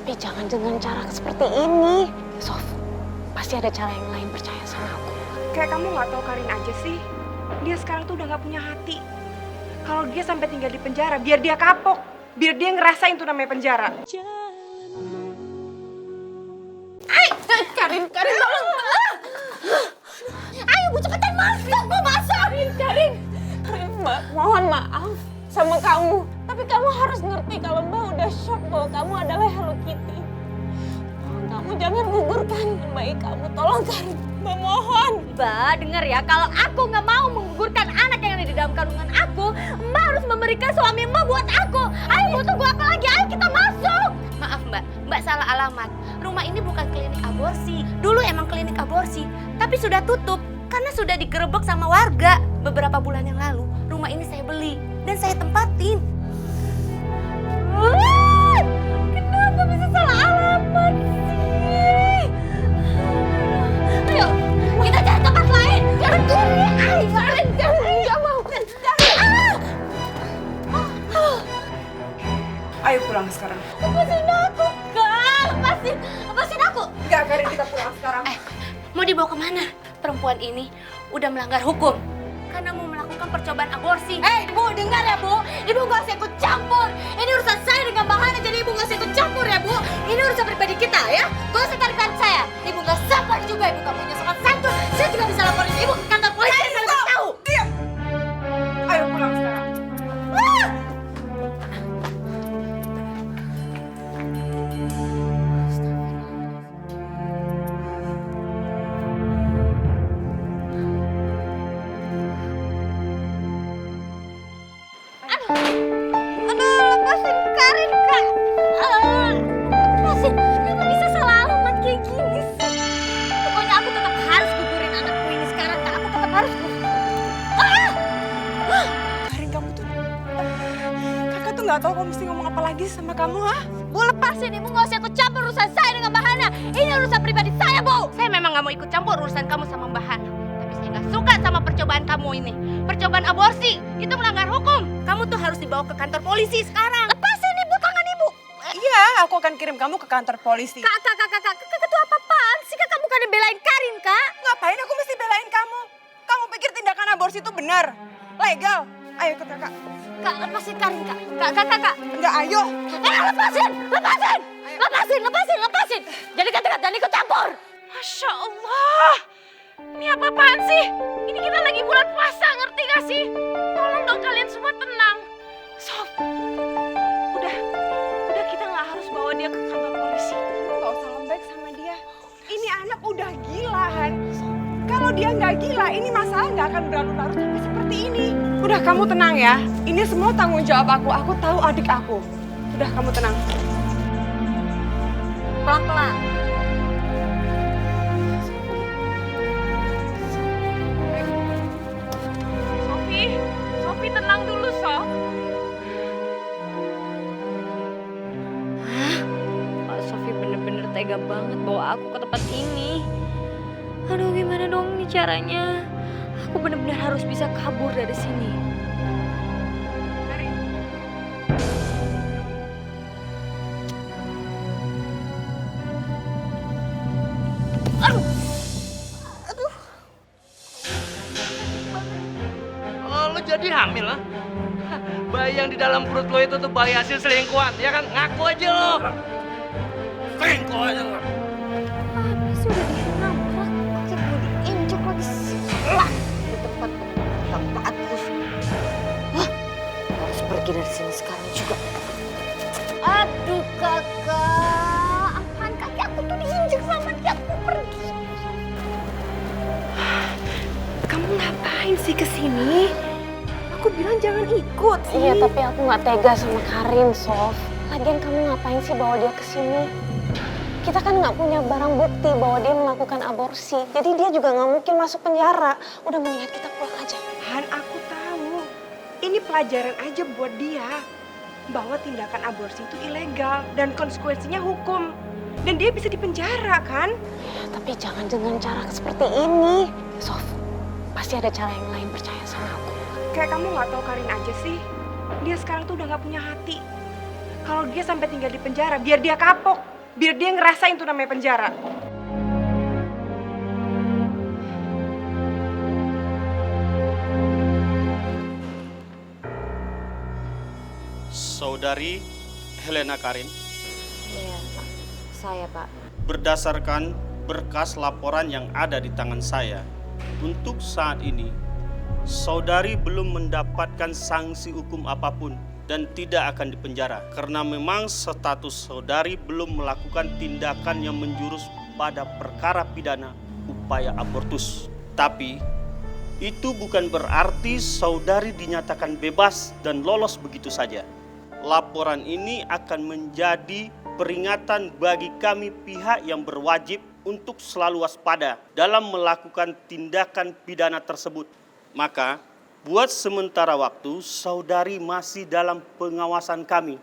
tapi jangan dengan cara seperti ini. Sof, pasti ada cara yang lain, percaya sama aku. Kayak kamu nggak tahu Karin aja sih. Dia sekarang tuh udah nggak punya hati. Kalau dia sampai tinggal di penjara, biar dia kapok. Biar dia ngerasain tuh namanya penjara. Karin tolong. Ayo Bu, cepetan masuk, mau masuk. Karin, Mbak, mohon maaf sama kamu. Tapi kamu harus ngerti kalau Mbak udah shock bahwa kamu adalah Hello Kitty. Tolong kamu jangan gugurkan bayi kamu, tolong Karin. Mbak mohon. Mbak, dengar ya, kalau aku nggak mau menggugurkan anak yang ada di dalam kandungan aku, Mbak harus memberikan suami Mbak buat aku. Ayo, mau tunggu apa lagi? Ayo kita masuk. Maaf Mbak, Mbak salah alamat. Rumah ini bukan klinik aborsi. Dulu emang klinik aborsi, tapi sudah tutup karena sudah digerebek sama warga. Beberapa bulan yang lalu, rumah ini saya beli dan saya tempatin. Kenapa bisa salah alamat sih? Ayo, kita cari tempat lain. Jangan turun. Ayo, nggak mau. Ayo pulang sekarang. Lepasin aku, Kak. Lepasin aku. Enggak, Karin, kita pulang sekarang. Mau dibawa kemana? Perempuan ini udah melanggar hukum karena mau melakukan percobaan aborsi. Bu, dengar ya Bu, Ibu nggak usah ikut campur. Ini urusan saya dengan Bang Hana, jadi Ibu nggak usah ikut campur ya Bu. Ini urusan pribadi kita ya. Gak usah tarik-tarik saya. Ibu nggak sabar juga, Ibu nggak punya sopan santun. Saya juga bisa laporin Ibu ke kantor polisi. Saya nggak tahu. Diam. Ayo pulang sekarang. Lepasin Karin, Kak. Lepasin. Kenapa bisa salah alamat kayak gini sih? Pokoknya aku tetap harus gugurin anakku ini sekarang, Kak. Aku tetap harus Karin, kamu tuh... Kakak tuh nggak tahu kamu mesti ngomong apa lagi sama kamu, ha? Bu, lepasin. Ibu nggak usah ikut campur urusan saya dengan Mbak Hana. Ini urusan pribadi saya, Bu. Saya memang nggak mau ikut campur urusan kamu sama Mbak Hana. Tapi saya nggak suka sama percobaan kamu ini. Percobaan aborsi. Itu melanggar hukum. Kamu tuh harus dibawa ke kantor polisi sekarang. Lepasin Ibu, tangan Ibu. Iya, aku akan kirim kamu ke kantor polisi. Kak, itu apa-apaan sih? Kak, kamu kan belain Karin, Kak. Ngapain aku mesti belain kamu? Kamu pikir tindakan aborsi itu benar? Legal? Ayo ikut kakak. Kak, lepasin Karin, Kak. Kak. Enggak, ayo. Lepasin. Jadi dekat dan ikut campur. Masya Allah. Ini apa-apaan sih? Ini kita lagi bulan puasa, ngerti gak sih? Tolong dong kalian semua tenang. Sof, udah kita nggak harus bawa dia ke kantor polisi. Nggak usah lembek sama dia. Ini anak udah gila, Han. Kalau dia nggak gila, ini masalah nggak akan berlarut-larut sampai seperti ini. Udah, kamu tenang ya. Ini semua tanggung jawab aku. Aku tahu adik aku. Udah, kamu tenang. Pelan-pelan. Sofi tenang dulu, Sof. Kak Sofi bener-bener tega banget bawa aku ke tempat ini. Aduh, gimana dong nih caranya? Aku bener-bener harus bisa kabur dari sini. Oh, lo jadi hamil, ha? Bayi yang di dalam perut lo itu tuh bayi hasil selingkuhan, ya kan? Ngaku aja lo. Selingkuh aja lo. Habis udah dinamrak, pakai gue diinjek lagi silah di tempat tempatku. Hah? Harus pergi dari sini sekarang juga. Aduh kakak, apaan kaki aku tuh diinjek sama dia, aku pergi. Kamu ngapain sih kesini? Aku bilang jangan ikut sih. Iya, tapi aku nggak tega sama Karin, Sof. Lagian kamu ngapain sih bawa dia ke sini? Kita kan nggak punya barang bukti bahwa dia melakukan aborsi. Jadi dia juga nggak mungkin masuk penjara. Udah, mendingan kita pulang aja. Han, aku tahu. Ini pelajaran aja buat dia. Bahwa tindakan aborsi itu ilegal dan konsekuensinya hukum. Dan dia bisa dipenjara, kan? Ya, tapi jangan dengan cara seperti ini. Sof, pasti ada cara yang lain, percaya sama aku. Kayak kamu nggak tahu Karin aja sih. Dia sekarang tuh udah nggak punya hati. Kalau dia sampai tinggal di penjara, biar dia kapok. Biar dia ngerasain tuh namanya penjara. Saudari Helena Karin, Iya, Pak. Saya, Pak. berdasarkan berkas laporan yang ada di tangan saya, untuk saat ini saudari belum mendapatkan sanksi hukum apapun dan tidak akan dipenjara karena memang status saudari belum melakukan tindakan yang menjurus pada perkara pidana upaya abortus. Tapi itu bukan berarti saudari dinyatakan bebas dan lolos begitu saja. Laporan ini akan menjadi peringatan bagi kami pihak yang berwajib untuk selalu waspada dalam melakukan tindakan pidana tersebut. Maka, buat sementara waktu, saudari masih dalam pengawasan kami.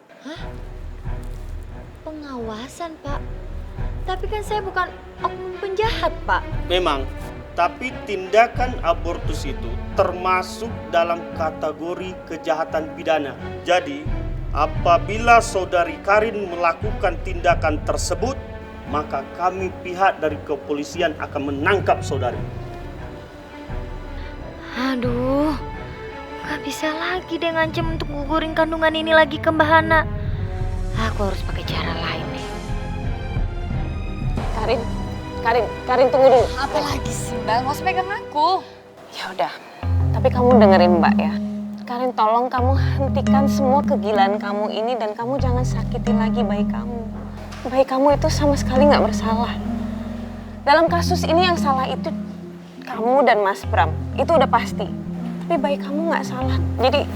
Pengawasan, Pak. Tapi kan saya bukan oknum penjahat, Pak. Memang, tapi tindakan abortus itu termasuk dalam kategori kejahatan pidana. Jadi, apabila saudari Karin melakukan tindakan tersebut, maka kami pihak dari kepolisian akan menangkap saudari. Aduh, gak bisa lagi deh ngancem untuk gugurin kandungan ini lagi ke Mbak Hana. Aku harus pakai cara lain nih. Karin tunggu dulu. Apa lagi sih, Mbak? Nggak usah pegang aku. Ya udah, tapi kamu dengerin Mbak ya. Karin, tolong kamu hentikan semua kegilaan kamu ini dan kamu jangan sakitin lagi bayi kamu. Bayi kamu itu sama sekali nggak bersalah. Dalam kasus ini yang salah itu kamu dan Mas Bram, itu udah pasti. Tapi bayi kamu nggak salah. Jadi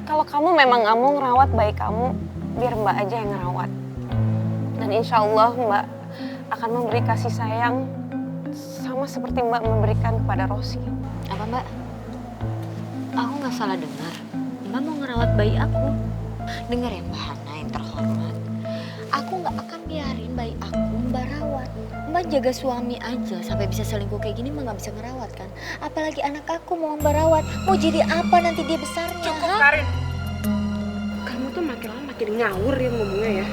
kalau kamu memang nggak mau ngerawat bayi kamu, biar Mbak aja yang ngerawat. Dan insya Allah Mbak akan memberi kasih sayang sama seperti Mbak memberikan kepada Rosi. Apa, Mbak? Aku nggak salah dengar. Mbak mau ngerawat bayi aku. Dengar ya, Mbak Hana yang terhormat. Aku nggak akan biarin bayi aku Mbak rawat. Mbak jaga suami aja sampai bisa selingkuh kayak gini, Mbak nggak bisa ngerawat kan? Apalagi anak aku mau Mbak rawat. Mau jadi apa nanti dia besarnya? Cukup, Karin. Kamu tuh makin lama makin ngawur ya ngomongnya ya.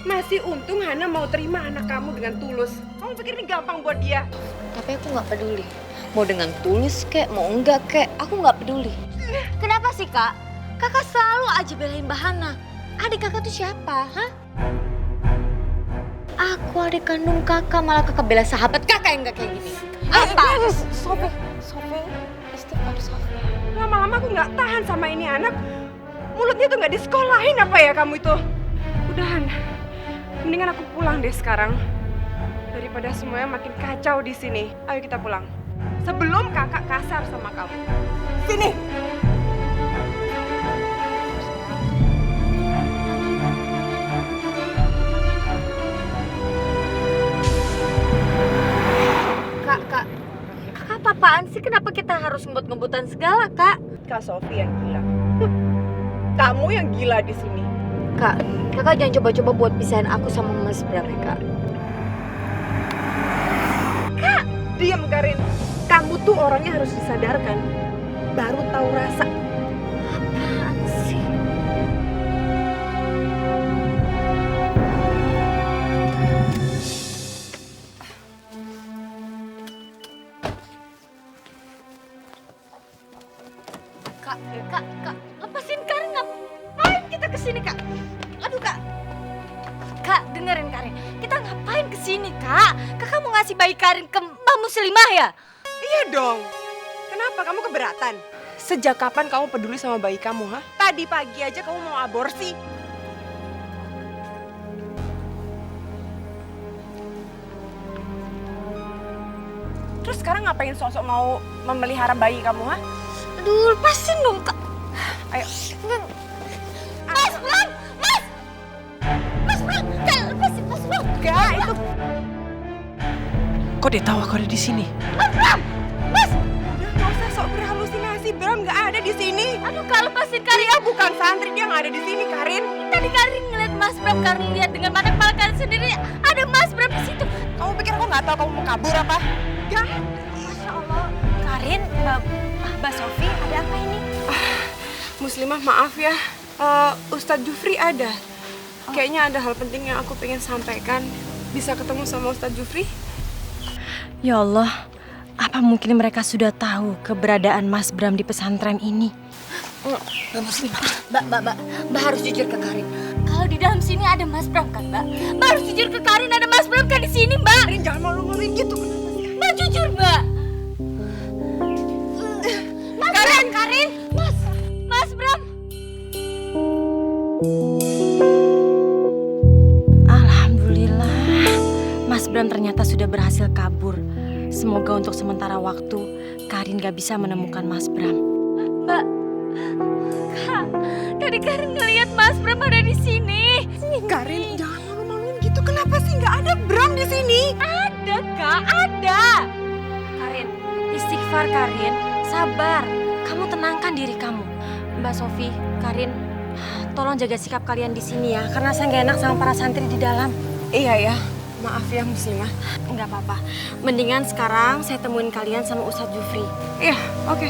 Masih untung Hana mau terima anak kamu dengan tulus. Kamu pikir ini gampang buat dia? Tapi aku nggak peduli. Mau dengan tulus kek, mau enggak kek, aku nggak peduli. Kenapa sih, Kak? Kakak selalu aja belain Mbak Hana. Adik kakak tuh siapa, hah? Aku adik kandung kakak, malah kakak bela sahabat kakak yang nggak kayak gini. Apa? Sofi, istighfar Sofi. Lama-lama aku nggak tahan sama ini anak. Mulutnya tuh nggak disekolahin apa ya kamu itu? Udahan, mendingan aku pulang deh sekarang. Daripada semuanya makin kacau di sini. Ayo kita pulang. Sebelum kakak kasar sama kamu. Sini. Kak apa-apaan sih? Kenapa kita harus ngebut-ngebutan segala, Kak? Kak Sofi yang gila. Kamu yang gila di sini. Kak, kakak jangan coba-coba buat pisahin aku sama Mas Bram ya, Kak. Diam, Karin. Kamu tuh orangnya harus disadarkan. Baru tahu rasa. Apaan sih? Kak, lepasin Karin, ngapain kita kesini, Kak? Aduh, Kak. Kak, dengerin Karin. Kita ngapain kesini, Kak? Kakak mau ngasih bayi Karin ke Mbak Muslimah ya? Iya dong. Kenapa kamu keberatan? Sejak kapan kamu peduli sama bayi kamu, ha? Tadi pagi aja kamu mau aborsi. Terus sekarang ngapain sosok mau memelihara bayi kamu, ha? Aduh, lepasin dong, Kak. Ayo. Mas Bram! Mas Bram! Kak, lepasin Mas Bram! Enggak, itu... Kok dia tahu aku ada di sini? Mas Bram! Mas! Udah, nggak usah sok berhalusinasi. Bram nggak ada di sini. Aduh, Kak, lepasin Karin. Dia bukan santri, dia nggak ada di sini, Karin. Tadi Karin ngeliat Mas Bram, Karin lihat dengan mata kepala Karin sendiri. Ada Mas Bram di situ. Kamu pikir aku nggak tahu kamu mau kabur apa? Gak. Masya Allah. Karin, Mbak Sofi, ada apa ini? Muslimah, maaf ya. Ustadz Jufri ada. Kayaknya ada hal penting yang aku pengen sampaikan. Bisa ketemu sama Ustadz Jufri? Ya Allah, apa mungkin mereka sudah tahu keberadaan Mas Bram di pesantren ini? Mbak harus jujur ke Karin. Kalau di dalam sini ada Mas Bram kan, Mbak? Mbak harus jujur ke Karin, ada Mas Bram kan di sini, Mbak? Karin, jangan malu-maluin gitu. Kenapa sih? Mbak jujur, Mbak. Karin. Mas Bram. Alhamdulillah, Mas Bram ternyata sudah berhasil kabur. Semoga untuk sementara waktu, Karin gak bisa menemukan Mas Bram. Mbak. Kak, tadi Karin ngeliat Mas Bram ada di sini. Karin, jangan malu-maluin gitu. Kenapa sih nggak ada Bram di sini? Ada, Kak, ada. Karin, istighfar Karin, sabar. Kamu tenangkan diri kamu. Mbak Sofi, Karin, tolong jaga sikap kalian di sini ya, karena saya nggak enak sama para santri di dalam. Iya ya, maaf ya Muslimah. Nggak apa-apa. Mendingan sekarang saya temuin kalian sama Ustadz Jufri. Iya, oke.